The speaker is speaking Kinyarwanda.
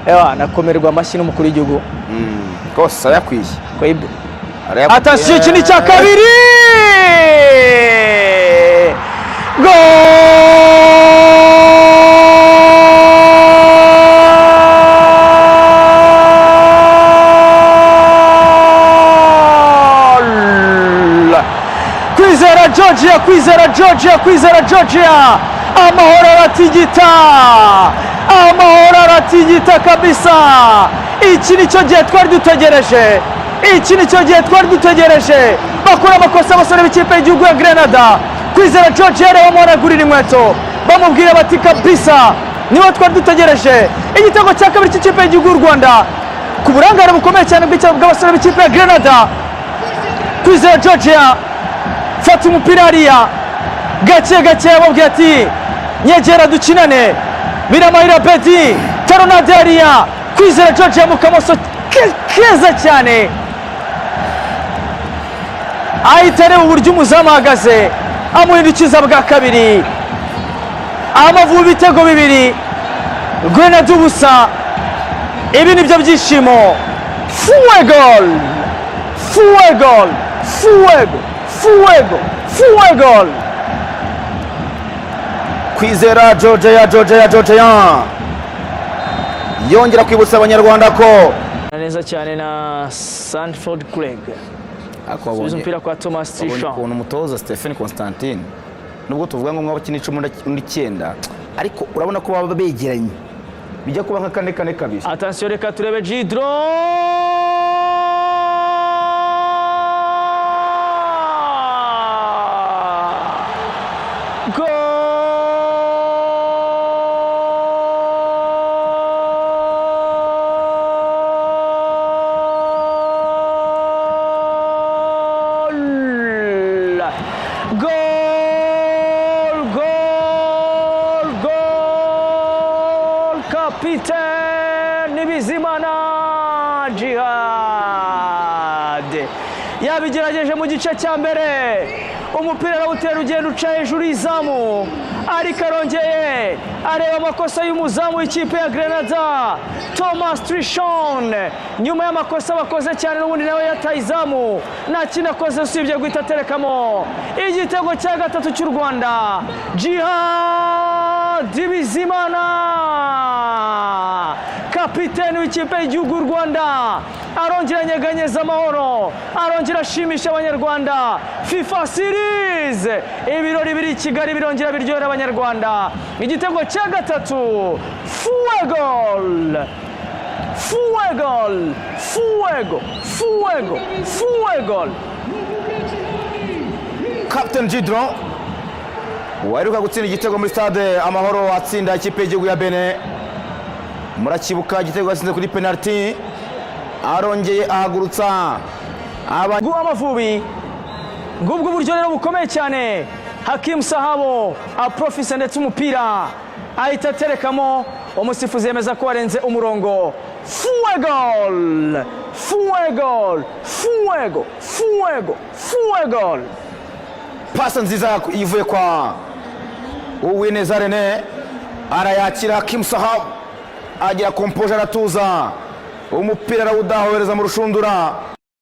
ewa nakomerwa amashyi n'umukuru w'igihugu kose yakwiye atasiyo ikindi cya kabiri kwizera Georgia amahoro aratigita kabisa. Iki nicyo gihe twari dutegereje bakora amakosa abasore b'ikipe y'igihugu ya Grenada. Kwizera Georgia rero bamuragurira inkweto bamubwira bati kabisa niwe twari dutegereje. Igitego cya kabiri cy'ikipe y'igihugu y'u Rwanda ku burangare bukomeye cyane bw'abasore b'ikipe ya Grenada. Kwizera Georgia fata umupira hariya gake ababwira ati nyegera dukinane. Biramahira Bedi taronade hariya Kwizera Georgia mu kamoso keza cyane ahita areba uburyo umuzamu ahagaze amuhindukiza bwa kabiri. Amavubi ibitego bibiri Grenada ubusa. Ibi nibyo byishimo. Fuego. Kwizera Georgia yongera kwibutsa abanyarwanda ko neza cyane na Sanford Craig subiza umupira kwa Thomas Tuchel. Ukuntu umutoza Stephen Constantine nubwo tuvuga ngo mwabakina 19 ariko urabona ko baba begeranye bijya kuba nka kane kabiri. Attention reka turebe Gidro Kapiteni Bizimana Djihad yabigerageje mu gice cya mbere. Umupira arawutera ugenda uca hejuru y'izamu ariko arongeye areba amakosa y'umuzamu w'ikipe ya Grenada Thomas Tuchel. Nyuma y'amakosa bakoze cyane n'ubundi nawe yataye izamu nta kintu akoze usibye guhita aterekamo igitego cya gatatu cy'u Rwanda. Djihad Bizimana kapiteni w'ikipe y'igihugu y'u Rwanda arongera anyeganyeza amahoro, arongera ashimisha abanyarwanda. FIFA Series ibirori biri i Kigali birongera biryohera abanyarwanda. Igitego cya gatatu Fuego. Captain Gidron waheruka gutsinda igitego muri stade Amahoro atsinda ikipe y'igihugu ya Benin. Murakibuka igitego yatsinze kuri penalty arongeye ahagurutsa Amavubi. Ngubwo buryo rero bukomeye cyane. Hakim Sahabo aprofisa ndetse umupira ahita aterekamo umusifuzi yemeza ko warenze umurongo. Fuego. Pasa nziza ivuye kwa Uwineza Rene arayakira. Hakim Sahabo agira kompoje aratuza umupira arawudahobereza mu rushundura.